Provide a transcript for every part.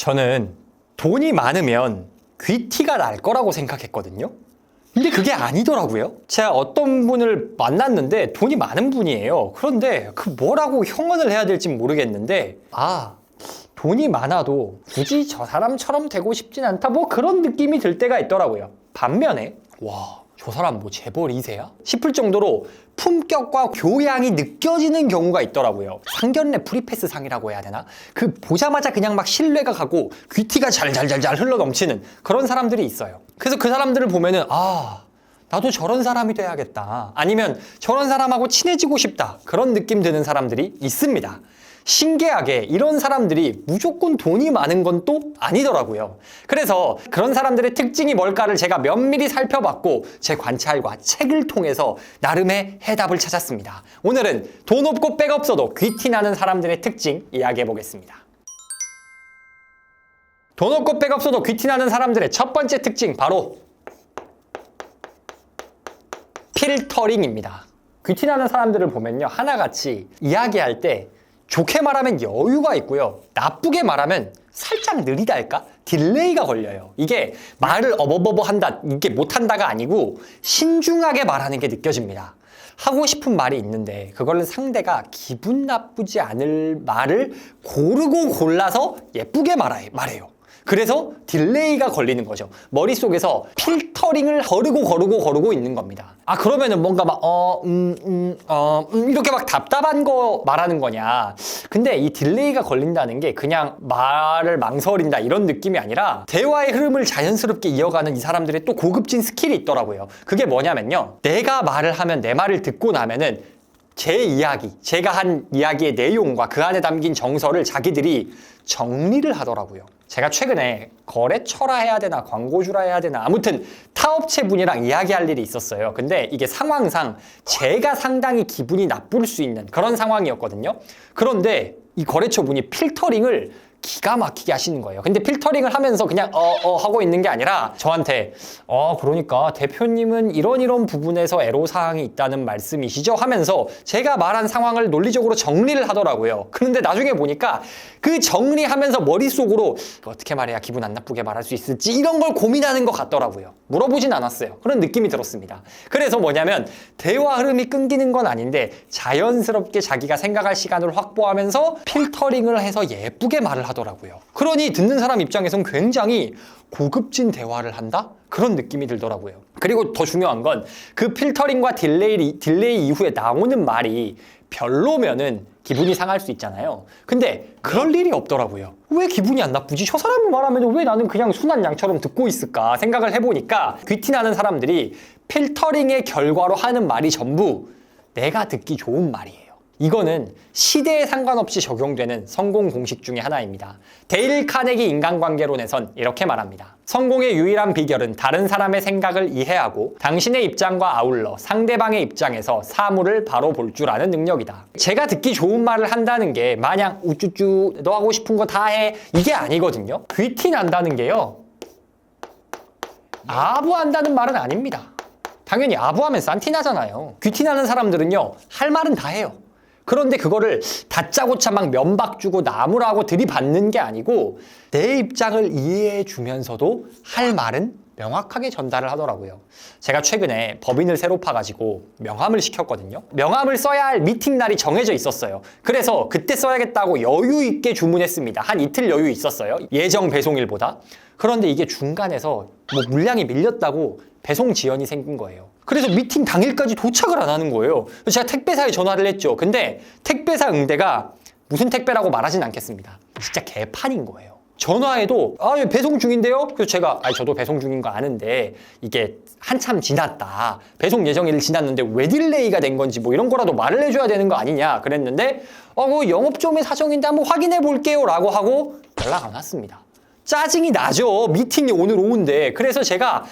저는 돈이 많으면 귀티가 날 거라고 생각했거든요. 근데 그게 아니더라고요. 제가 어떤 분을 만났는데 돈이 많은 분이에요. 그런데 그 뭐라고 형언을 해야 될지 모르겠는데 돈이 많아도 굳이 저 사람처럼 되고 싶진 않다, 뭐 그런 느낌이 들 때가 있더라고요. 반면에 저 사람 뭐 재벌 2세야? 싶을 정도로 품격과 교양이 느껴지는 경우가 있더라고요. 상견례 프리패스 상이라고 해야 되나? 그 보자마자 그냥 막 신뢰가 가고 귀티가 잘잘잘잘 흘러 넘치는 그런 사람들이 있어요. 그래서 그 사람들을 보면은 나도 저런 사람이 돼야겠다, 아니면 저런 사람하고 친해지고 싶다, 그런 느낌 드는 사람들이 있습니다. 신기하게 이런 사람들이 무조건 돈이 많은 건 또 아니더라고요. 그래서 그런 사람들의 특징이 뭘까를 제가 면밀히 살펴봤고 제 관찰과 책을 통해서 나름의 해답을 찾았습니다. 오늘은 돈 없고 백 없어도 귀티나는 사람들의 특징 이야기해 보겠습니다. 돈 없고 백 없어도 귀티나는 사람들의 첫 번째 특징, 바로 필터링입니다. 귀티나는 사람들을 보면요, 하나같이 이야기할 때 좋게 말하면 여유가 있고요, 나쁘게 말하면 살짝 느리달까? 딜레이가 걸려요. 이게 말을 어버버버 한다, 이게 못한다가 아니고 신중하게 말하는 게 느껴집니다. 하고 싶은 말이 있는데 그걸 상대가 기분 나쁘지 않을 말을 고르고 골라서 예쁘게 말해요. 그래서 딜레이가 걸리는 거죠. 머릿속에서 필터링을 거르고 있는 겁니다. 그러면은 뭔가 막 이렇게 막 답답한 거 말하는 거냐. 근데 이 딜레이가 걸린다는 게 그냥 말을 망설인다 이런 느낌이 아니라 대화의 흐름을 자연스럽게 이어가는 이 사람들의 또 고급진 스킬이 있더라고요. 그게 뭐냐면요, 내가 말을 하면 내 말을 듣고 나면은 제 이야기, 제가 한 이야기의 내용과 그 안에 담긴 정서를 자기들이 정리를 하더라고요. 제가 최근에 거래처라 해야 되나 광고주라 해야 되나, 아무튼 타업체 분이랑 이야기할 일이 있었어요. 근데 이게 상황상 제가 상당히 기분이 나쁠 수 있는 그런 상황이었거든요. 그런데 이 거래처 분이 필터링을 기가 막히게 하시는 거예요. 근데 필터링을 하면서 그냥 하고 있는 게 아니라 저한테 그러니까 대표님은 이런 부분에서 애로사항이 있다는 말씀이시죠? 하면서 제가 말한 상황을 논리적으로 정리를 하더라고요. 그런데 나중에 보니까 그 정리하면서 머릿속으로 어떻게 말해야 기분 안 나쁘게 말할 수 있을지 이런 걸 고민하는 것 같더라고요. 물어보진 않았어요. 그런 느낌이 들었습니다. 그래서 뭐냐면 대화 흐름이 끊기는 건 아닌데 자연스럽게 자기가 생각할 시간을 확보하면서 필터링을 해서 예쁘게 말을 하더라고요. 그러니 듣는 사람 입장에선 굉장히 고급진 대화를 한다? 그런 느낌이 들더라고요. 그리고 더 중요한 건 그 필터링과 딜레이 이후에 나오는 말이 별로면은 기분이 상할 수 있잖아요. 근데 그럴 일이 없더라고요. 왜 기분이 안 나쁘지? 저 사람이 말하면 왜 나는 그냥 순한 양처럼 듣고 있을까 생각을 해보니까 귀티나는 사람들이 필터링의 결과로 하는 말이 전부 내가 듣기 좋은 말이에요. 이거는 시대에 상관없이 적용되는 성공 공식 중에 하나입니다. 데일 카네기 인간관계론에선 이렇게 말합니다. 성공의 유일한 비결은 다른 사람의 생각을 이해하고 당신의 입장과 아울러 상대방의 입장에서 사물을 바로 볼 줄 아는 능력이다. 제가 듣기 좋은 말을 한다는 게 마냥 우쭈쭈 너 하고 싶은 거 다 해 이게 아니거든요. 귀티 난다는 게요, 아부한다는 말은 아닙니다. 당연히 아부하면 싼티 나잖아요. 귀티 나는 사람들은요, 할 말은 다 해요. 그런데 그거를 다짜고짜 막 면박 주고 나무라고 들이받는 게 아니고 내 입장을 이해해 주면서도 할 말은 명확하게 전달을 하더라고요. 제가 최근에 법인을 새로 파가지고 명함을 시켰거든요. 명함을 써야 할 미팅 날이 정해져 있었어요. 그래서 그때 써야겠다고 여유 있게 주문했습니다. 한 이틀 여유 있었어요, 예정 배송일보다. 그런데 이게 중간에서 뭐 물량이 밀렸다고 배송 지연이 생긴 거예요. 그래서 미팅 당일까지 도착을 안 하는 거예요. 그래서 제가 택배사에 전화를 했죠. 근데 택배사 응대가 무슨 택배라고 말하진 않겠습니다. 진짜 개판인 거예요. 전화해도 배송 중인데요? 그래서 제가 저도 배송 중인 거 아는데 이게 한참 지났다, 배송 예정일 지났는데 왜 딜레이가 된 건지 뭐 이런 거라도 말을 해줘야 되는 거 아니냐 그랬는데 영업점의 사정인데 한번 확인해 볼게요 라고 하고 연락 안 왔습니다. 짜증이 나죠. 미팅이 오늘 오후인데. 그래서 제가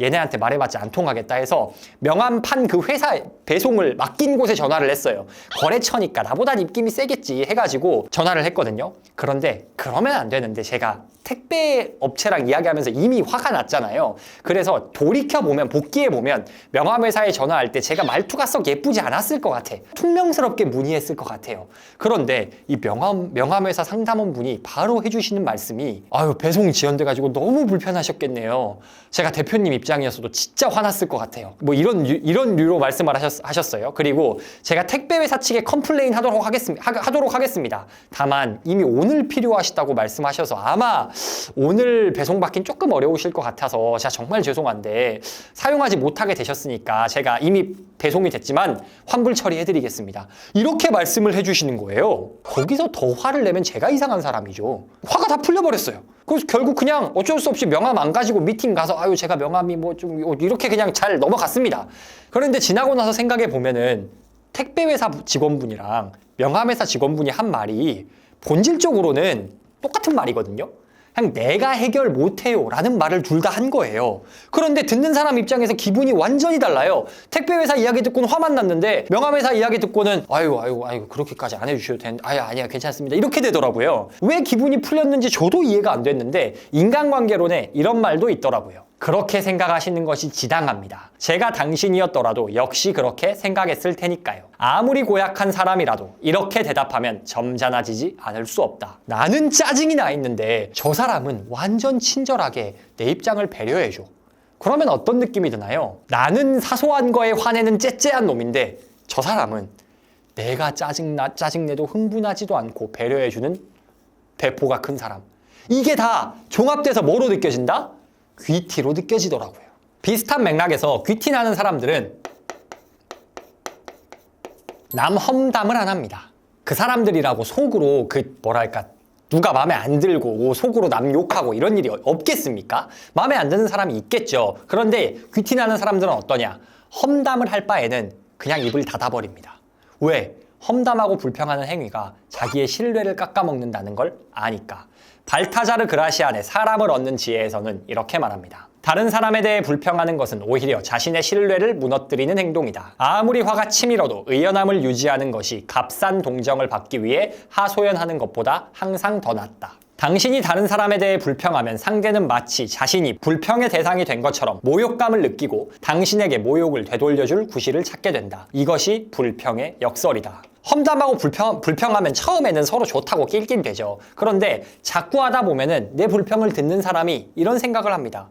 얘네한테 말해봤자 안 통하겠다 해서 명함 판 그 회사 배송을 맡긴 곳에 전화를 했어요. 거래처니까 나보단 입김이 세겠지 해가지고 전화를 했거든요. 그런데 그러면 안 되는데 제가 택배 업체랑 이야기하면서 이미 화가 났잖아요. 그래서 돌이켜보면, 복귀해보면 명함회사에 전화할 때 제가 말투가 썩 예쁘지 않았을 것 같아. 퉁명스럽게 문의했을 것 같아요. 그런데 이 명함회사 상담원분이 바로 해주시는 말씀이 배송이 지연돼가지고 너무 불편하셨겠네요. 제가 대표님 입장이었어도 진짜 화났을 것 같아요. 뭐 이런 류로 말씀을 하셨어요. 그리고 제가 택배회사 측에 컴플레인 하도록 하겠습니다. 다만 이미 오늘 필요하시다고 말씀하셔서 아마 오늘 배송받긴 조금 어려우실 것 같아서 제가 정말 죄송한데 사용하지 못하게 되셨으니까 제가 이미 배송이 됐지만 환불 처리해드리겠습니다. 이렇게 말씀을 해주시는 거예요. 거기서 더 화를 내면 제가 이상한 사람이죠. 화가 다 풀려버렸어요. 그래서 결국 그냥 어쩔 수 없이 명함 안 가지고 미팅 가서 제가 명함이 뭐 좀 이렇게 그냥 잘 넘어갔습니다. 그런데 지나고 나서 생각해 보면은 택배회사 직원분이랑 명함회사 직원분이 한 말이 본질적으로는 똑같은 말이거든요. 그냥 내가 해결 못해요 라는 말을 둘 다 한 거예요. 그런데 듣는 사람 입장에서 기분이 완전히 달라요. 택배회사 이야기 듣고는 화만 났는데 명함회사 이야기 듣고는 아이고 그렇게까지 안 해주셔도 되는데 아니야 괜찮습니다 이렇게 되더라고요. 왜 기분이 풀렸는지 저도 이해가 안 됐는데 인간관계론에 이런 말도 있더라고요. 그렇게 생각하시는 것이 지당합니다. 제가 당신이었더라도 역시 그렇게 생각했을 테니까요. 아무리 고약한 사람이라도 이렇게 대답하면 점잖아지지 않을 수 없다. 나는 짜증이 나 있는데 저 사람은 완전 친절하게 내 입장을 배려해줘. 그러면 어떤 느낌이 드나요? 나는 사소한 거에 화내는 째째한 놈인데 저 사람은 내가 짜증내도 흥분하지도 않고 배려해주는 배포가 큰 사람. 이게 다 종합돼서 뭐로 느껴진다? 귀티로 느껴지더라고요. 비슷한 맥락에서 귀티 나는 사람들은 남 험담을 안 합니다. 그 사람들이라고 속으로 누가 마음에 안 들고 속으로 남 욕하고 이런 일이 없겠습니까? 마음에 안 드는 사람이 있겠죠. 그런데 귀티 나는 사람들은 어떠냐? 험담을 할 바에는 그냥 입을 닫아버립니다. 왜? 험담하고 불평하는 행위가 자기의 신뢰를 깎아먹는다는 걸 아니까. 발타자르 그라시안의 사람을 얻는 지혜에서는 이렇게 말합니다. 다른 사람에 대해 불평하는 것은 오히려 자신의 신뢰를 무너뜨리는 행동이다. 아무리 화가 치밀어도 의연함을 유지하는 것이 값싼 동정을 받기 위해 하소연하는 것보다 항상 더 낫다. 당신이 다른 사람에 대해 불평하면 상대는 마치 자신이 불평의 대상이 된 것처럼 모욕감을 느끼고 당신에게 모욕을 되돌려줄 구실을 찾게 된다. 이것이 불평의 역설이다. 험담하고 불평하면 처음에는 서로 좋다고 낄낄 대죠. 그런데 자꾸 하다 보면은 내 불평을 듣는 사람이 이런 생각을 합니다.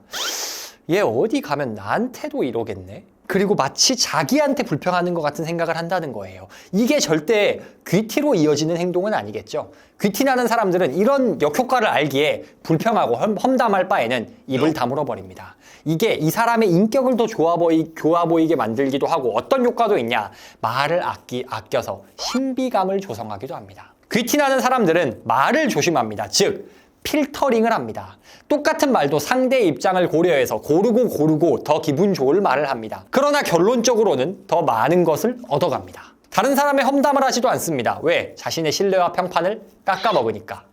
얘 어디 가면 나한테도 이러겠네? 그리고 마치 자기한테 불평하는 것 같은 생각을 한다는 거예요. 이게 절대 귀티로 이어지는 행동은 아니겠죠. 귀티 나는 사람들은 이런 역효과를 알기에 불평하고 험담할 바에는 입을 다물어 버립니다. 이게 이 사람의 인격을 더 좋아 보이게 만들기도 하고 어떤 효과도 있냐? 말을 아껴서 신비감을 조성하기도 합니다. 귀티 나는 사람들은 말을 조심합니다. 즉 필터링을 합니다. 똑같은 말도 상대의 입장을 고려해서 고르고 더 기분 좋을 말을 합니다. 그러나 결론적으로는 더 많은 것을 얻어갑니다. 다른 사람의 험담을 하지도 않습니다. 왜? 자신의 신뢰와 평판을 깎아먹으니까.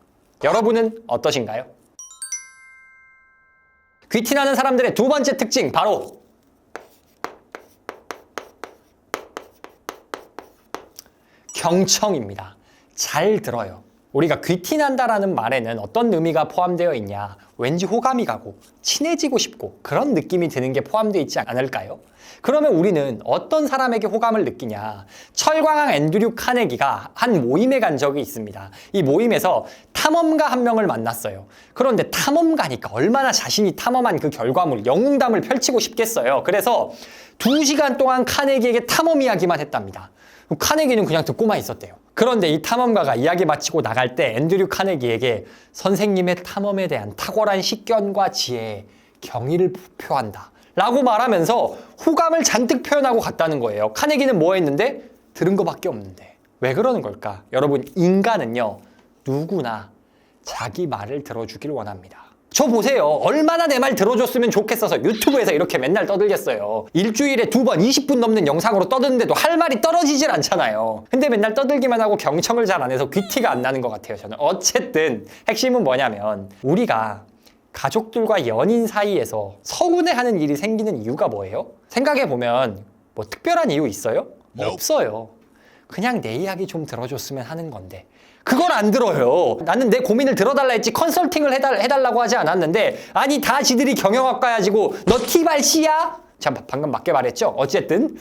여러분은 어떠신가요? 귀티나는 사람들의 두 번째 특징 바로 경청입니다. 잘 들어요. 우리가 귀티난다라는 말에는 어떤 의미가 포함되어 있냐? 왠지 호감이 가고 친해지고 싶고 그런 느낌이 드는 게 포함되어 있지 않을까요? 그러면 우리는 어떤 사람에게 호감을 느끼냐? 철광왕 앤드류 카네기가 한 모임에 간 적이 있습니다. 이 모임에서 탐험가 한 명을 만났어요. 그런데 탐험가니까 얼마나 자신이 탐험한 그 결과물, 영웅담을 펼치고 싶겠어요. 그래서 2시간 동안 카네기에게 탐험 이야기만 했답니다. 카네기는 그냥 듣고만 있었대요. 그런데 이 탐험가가 이야기 마치고 나갈 때 앤드류 카네기에게 선생님의 탐험에 대한 탁월한 식견과 지혜에 경의를 표한다 라고 말하면서 호감을 잔뜩 표현하고 갔다는 거예요. 카네기는 뭐 했는데? 들은 거밖에 없는데. 왜 그러는 걸까? 여러분, 인간은요 누구나 자기 말을 들어주길 원합니다. 저 보세요. 얼마나 내 말 들어줬으면 좋겠어서 유튜브에서 이렇게 맨날 떠들겠어요. 일주일에 2번 20분 넘는 영상으로 떠드는데도 할 말이 떨어지질 않잖아요. 근데 맨날 떠들기만 하고 경청을 잘 안 해서 귀티가 안 나는 것 같아요. 저는 어쨌든 핵심은 뭐냐면 우리가 가족들과 연인 사이에서 서운해하는 일이 생기는 이유가 뭐예요? 생각해보면 뭐 특별한 이유 있어요? 없어요. 그냥 내 이야기 좀 들어줬으면 하는 건데 그걸 안 들어요. 나는 내 고민을 들어달라 했지 컨설팅을 해달라고 하지 않았는데 아니 다 지들이 경영학과야 지고 너 티발씨야? 자 방금 맞게 말했죠? 어쨌든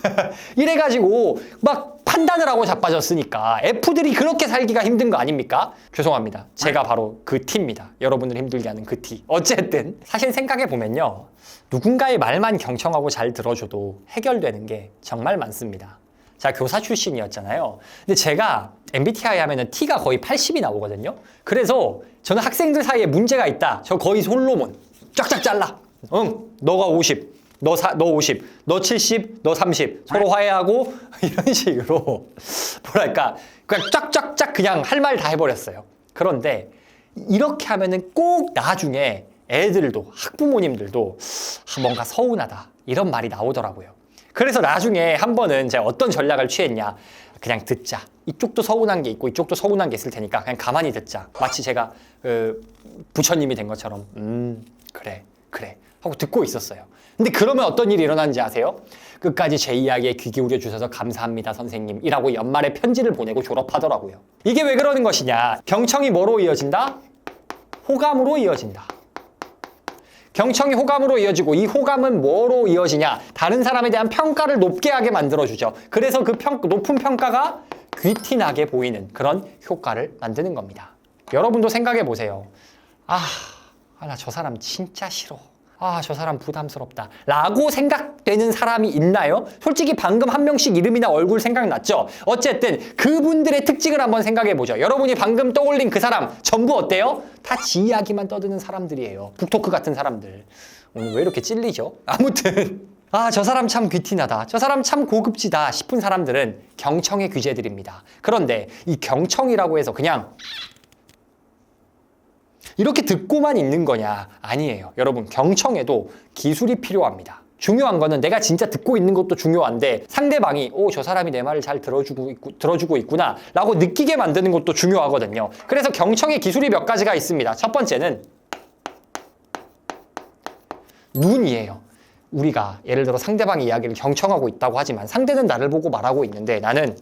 이래가지고 막 판단을 하고 자빠졌으니까 F들이 그렇게 살기가 힘든 거 아닙니까? 죄송합니다. 제가 바로 그 T입니다. 여러분을 힘들게 하는 그 T. 어쨌든 사실 생각해보면요. 누군가의 말만 경청하고 잘 들어줘도 해결되는 게 정말 많습니다. 제가 교사 출신이었잖아요. 근데 제가 MBTI 하면은 T가 거의 80이 나오거든요. 그래서 저는 학생들 사이에 문제가 있다. 저 거의 솔로몬. 쫙쫙 잘라. 응, 너가 50. 너 50, 너 70, 너 30 서로 화해하고 이런 식으로 뭐랄까 그냥 쫙쫙쫙 그냥 할 말 다 해버렸어요. 그런데 이렇게 하면은 꼭 나중에 애들도 학부모님들도 뭔가 서운하다 이런 말이 나오더라고요. 그래서 나중에 한 번은 제가 어떤 전략을 취했냐 그냥 듣자. 이쪽도 서운한 게 있고 이쪽도 서운한 게 있을 테니까 그냥 가만히 듣자. 마치 제가 부처님이 된 것처럼 그래 하고 듣고 있었어요. 근데 그러면 어떤 일이 일어나는지 아세요? 끝까지 제 이야기에 귀 기울여 주셔서 감사합니다 선생님 이라고 연말에 편지를 보내고 졸업하더라고요. 이게 왜 그러는 것이냐? 경청이 뭐로 이어진다? 호감으로 이어진다. 경청이 호감으로 이어지고 이 호감은 뭐로 이어지냐? 다른 사람에 대한 평가를 높게 하게 만들어주죠. 그래서 그 높은 평가가 귀티나게 보이는 그런 효과를 만드는 겁니다. 여러분도 생각해 보세요. 나 저 사람 진짜 싫어. 저 사람 부담스럽다 라고 생각되는 사람이 있나요? 솔직히 방금 한 명씩 이름이나 얼굴 생각났죠? 어쨌든 그분들의 특징을 한번 생각해보죠. 여러분이 방금 떠올린 그 사람 전부 어때요? 다 지 이야기만 떠드는 사람들이에요. 북토크 같은 사람들. 오늘 왜 이렇게 찔리죠? 아무튼 저 사람 참 귀티나다. 저 사람 참 고급지다 싶은 사람들은 경청의 귀재들입니다. 그런데 이 경청이라고 해서 그냥 이렇게 듣고만 있는 거냐? 아니에요. 여러분, 경청에도 기술이 필요합니다. 중요한 거는 내가 진짜 듣고 있는 것도 중요한데 상대방이 저 사람이 내 말을 잘 들어주고 있구나 라고 느끼게 만드는 것도 중요하거든요. 그래서 경청의 기술이 몇 가지가 있습니다. 첫 번째는 눈이에요. 우리가 예를 들어 상대방의 이야기를 경청하고 있다고 하지만 상대는 나를 보고 말하고 있는데 나는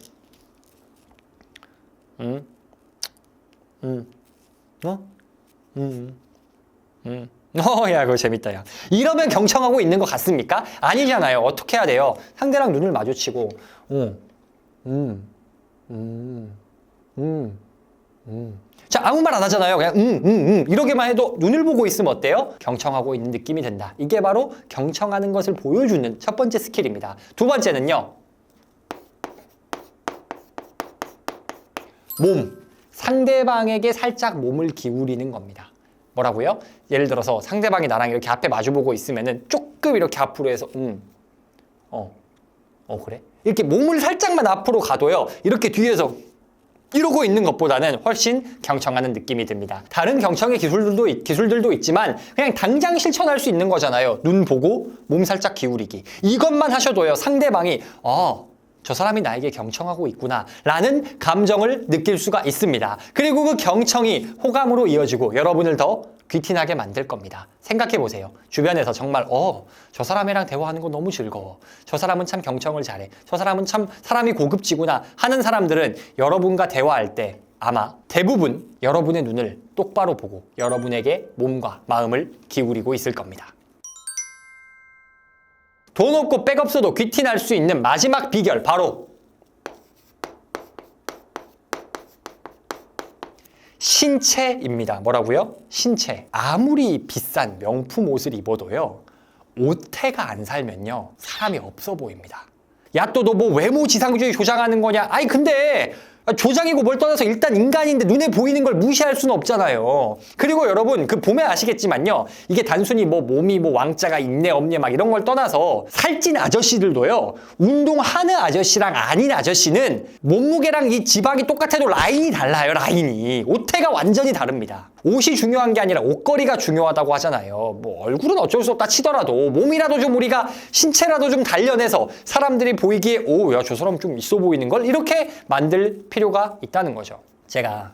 야, 그거 재밌다, 야. 이러면 경청하고 있는 것 같습니까? 아니잖아요. 어떻게 해야 돼요? 상대랑 눈을 마주치고, 자, 아무 말 안 하잖아요. 그냥, 이러게만 해도 눈을 보고 있으면 어때요? 경청하고 있는 느낌이 든다. 이게 바로 경청하는 것을 보여주는 첫 번째 스킬입니다. 두 번째는요, 몸. 상대방에게 살짝 몸을 기울이는 겁니다. 뭐라고요? 예를 들어서 상대방이 나랑 이렇게 앞에 마주보고 있으면은 조금 이렇게 앞으로 해서 그래? 이렇게 몸을 살짝만 앞으로 가도요. 이렇게 뒤에서 이러고 있는 것보다는 훨씬 경청하는 느낌이 듭니다. 다른 경청의 기술들도 있지만 그냥 당장 실천할 수 있는 거잖아요. 눈 보고 몸 살짝 기울이기. 이것만 하셔도요. 상대방이 저 사람이 나에게 경청하고 있구나 라는 감정을 느낄 수가 있습니다. 그리고 그 경청이 호감으로 이어지고 여러분을 더 귀티나게 만들 겁니다. 생각해 보세요. 주변에서 정말 저 사람이랑 대화하는 거 너무 즐거워. 저 사람은 참 경청을 잘해. 저 사람은 참 사람이 고급지구나 하는 사람들은 여러분과 대화할 때 아마 대부분 여러분의 눈을 똑바로 보고 여러분에게 몸과 마음을 기울이고 있을 겁니다. 돈 없고 백 없어도 귀티날 수 있는 마지막 비결 바로 신체입니다. 뭐라고요? 신체. 아무리 비싼 명품 옷을 입어도요. 옷태가 안 살면요. 사람이 없어 보입니다. 야, 또 너 뭐 외모 지상주의 조장하는 거냐? 아니 근데 조장이고 뭘 떠나서 일단 인간인데 눈에 보이는 걸 무시할 수는 없잖아요. 그리고 여러분 보면 아시겠지만요. 이게 단순히 몸이 왕자가 있네 없네 막 이런 걸 떠나서 살찐 아저씨들도요. 운동하는 아저씨랑 아닌 아저씨는 몸무게랑 이 지방이 똑같아도 라인이 달라요. 라인이. 옷태가 완전히 다릅니다. 옷이 중요한 게 아니라 옷걸이가 중요하다고 하잖아요. 얼굴은 어쩔 수 없다 치더라도 몸이라도 좀 우리가 신체라도 좀 단련해서 사람들이 보이기에 야, 저 사람 좀 있어 보이는 걸 이렇게 만들 필요가 있다는 거죠. 제가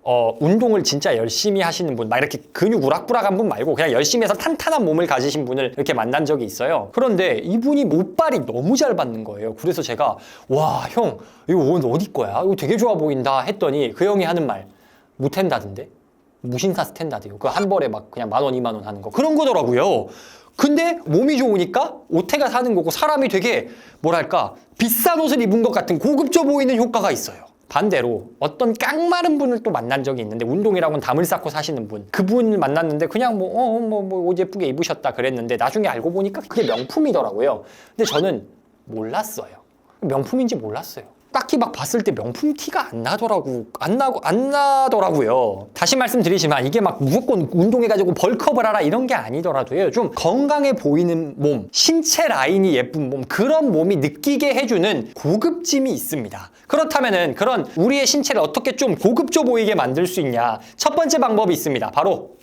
운동을 진짜 열심히 하시는 분, 막 이렇게 근육 우락부락한 분 말고 그냥 열심히 해서 탄탄한 몸을 가지신 분을 이렇게 만난 적이 있어요. 그런데 이분이 못발이 너무 잘 받는 거예요. 그래서 제가 와, 형 이거 옷 어디 거야? 이거 되게 좋아 보인다 했더니 그 형이 하는 말, 무텐다던데? 무신사 스탠다드요. 그 한 벌에 막 그냥 10,000원, 20,000원 하는 거. 그런 거더라고요. 근데 몸이 좋으니까 오태가 사는 거고 사람이 되게 뭐랄까 비싼 옷을 입은 것 같은 고급져 보이는 효과가 있어요. 반대로 어떤 깡마른 분을 또 만난 적이 있는데 운동이라고는 담을 쌓고 사시는 분, 그분을 만났는데 그냥 옷 예쁘게 입으셨다 그랬는데 나중에 알고 보니까 그게 명품이더라고요. 근데 저는 몰랐어요. 명품인지 몰랐어요. 딱히 막 봤을 때 명품 티가 안 나더라고요. 다시 말씀드리지만 이게 막 무조건 운동해가지고 벌크업을 하라 이런 게 아니더라도요. 좀 건강해 보이는 몸, 신체 라인이 예쁜 몸, 그런 몸이 느끼게 해주는 고급짐이 있습니다. 그렇다면은 그런 우리의 신체를 어떻게 좀 고급져 보이게 만들 수 있냐? 첫 번째 방법이 있습니다. 바로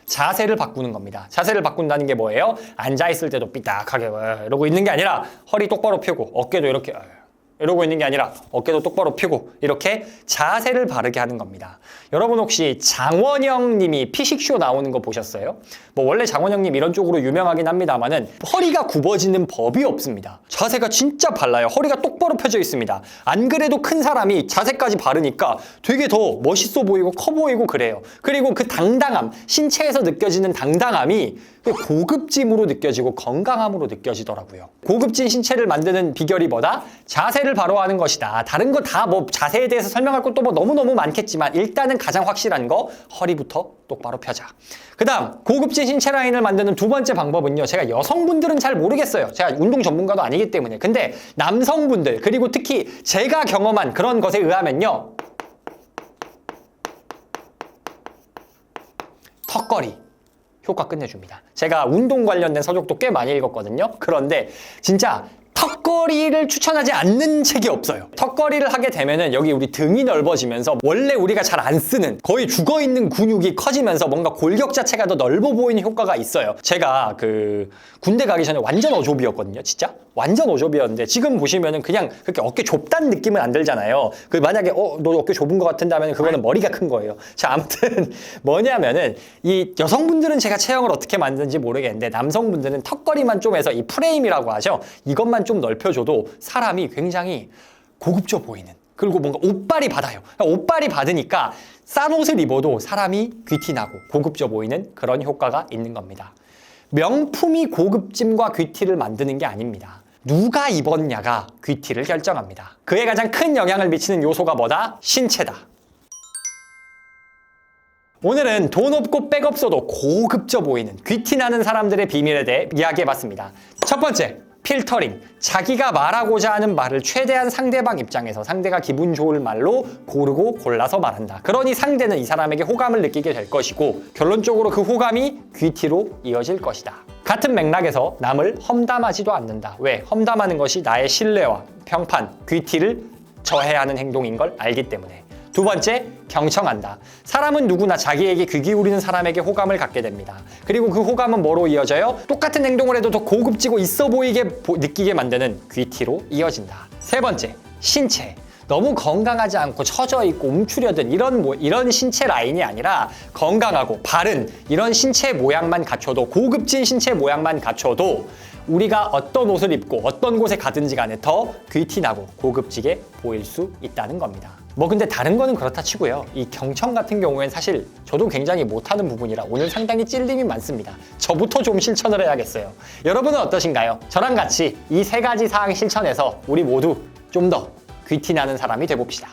자세를 바꾸는 겁니다. 자세를 바꾼다는 게 뭐예요? 앉아있을 때도 삐딱하게 이러고 있는 게 아니라 허리 똑바로 펴고 어깨도 이렇게 이러고 있는 게 아니라 어깨도 똑바로 펴고 이렇게 자세를 바르게 하는 겁니다. 여러분 혹시 장원영 님이 피식쇼 나오는 거 보셨어요? 뭐 원래 장원영 님 이런 쪽으로 유명하긴 합니다만은 허리가 굽어지는 법이 없습니다. 자세가 진짜 발라요. 허리가 똑바로 펴져 있습니다. 안 그래도 큰 사람이 자세까지 바르니까 되게 더 멋있어 보이고 커 보이고 그래요. 그리고 그 당당함, 신체에서 느껴지는 당당함이 고급짐으로 느껴지고 건강함으로 느껴지더라고요. 고급진 신체를 만드는 비결이 뭐다? 자세를 바로 하는 것이다. 다른 거 다 뭐 자세에 대해서 설명할 것도 뭐 너무너무 많겠지만 일단은 가장 확실한 거 허리부터 똑바로 펴자. 그 다음 고급진 신체 라인을 만드는 두 번째 방법은요. 제가 여성분들은 잘 모르겠어요. 제가 운동 전문가도 아니기 때문에. 근데 남성분들 그리고 특히 제가 경험한 그런 것에 의하면요. 턱걸이. 효과 끝내줍니다. 제가 운동 관련된 서적도 꽤 많이 읽었거든요. 그런데 진짜 턱걸이를 추천하지 않는 책이 없어요. 턱걸이를 하게 되면은 여기 우리 등이 넓어지면서 원래 우리가 잘 안 쓰는 거의 죽어있는 근육이 커지면서 뭔가 골격 자체가 더 넓어 보이는 효과가 있어요. 제가 군대 가기 전에 완전 어조비였거든요. 진짜 완전 어조비였는데 지금 보시면은 그냥 그렇게 어깨 좁다는 느낌은 안 들잖아요. 만약에 너 어깨 좁은 것 같은다면 그거는 머리가 큰 거예요. 자, 아무튼 뭐냐면은 이 여성분들은 제가 체형을 어떻게 만드는지 모르겠는데 남성분들은 턱걸이만 좀 해서 이 프레임이라고 하죠. 이것만 좀 넓혀줘도 사람이 굉장히 고급져 보이는, 그리고 뭔가 옷발이 받아요. 옷발이 받으니까 싼 옷을 입어도 사람이 귀티나고 고급져 보이는 그런 효과가 있는 겁니다. 명품이 고급짐과 귀티를 만드는 게 아닙니다. 누가 입었냐가 귀티를 결정합니다. 그에 가장 큰 영향을 미치는 요소가 뭐다? 신체다. 오늘은 돈 없고 백 없어도 고급져 보이는 귀티나는 사람들의 비밀에 대해 이야기해봤습니다. 첫 번째, 필터링. 자기가 말하고자 하는 말을 최대한 상대방 입장에서 상대가 기분 좋을 말로 고르고 골라서 말한다. 그러니 상대는 이 사람에게 호감을 느끼게 될 것이고 결론적으로 그 호감이 귀티로 이어질 것이다. 같은 맥락에서 남을 험담하지도 않는다. 왜? 험담하는 것이 나의 신뢰와 평판, 귀티를 저해하는 행동인 걸 알기 때문에. 두 번째, 경청한다. 사람은 누구나 자기에게 귀 기울이는 사람에게 호감을 갖게 됩니다. 그리고 그 호감은 뭐로 이어져요? 똑같은 행동을 해도 더 고급지고 있어 보이게 느끼게 만드는 귀티로 이어진다. 세 번째, 신체. 너무 건강하지 않고 처져 있고 움츠려든 이런 신체 라인이 아니라 건강하고 바른 이런 신체 모양만 갖춰도, 고급진 신체 모양만 갖춰도 우리가 어떤 옷을 입고 어떤 곳에 가든지 간에 더 귀티나고 고급지게 보일 수 있다는 겁니다. 근데 다른 거는 그렇다 치고요. 이 경청 같은 경우엔 사실 저도 굉장히 못하는 부분이라 오늘 상당히 찔림이 많습니다. 저부터 좀 실천을 해야겠어요. 여러분은 어떠신가요? 저랑 같이 이 세 가지 사항 실천해서 우리 모두 좀 더 귀티나는 사람이 돼봅시다.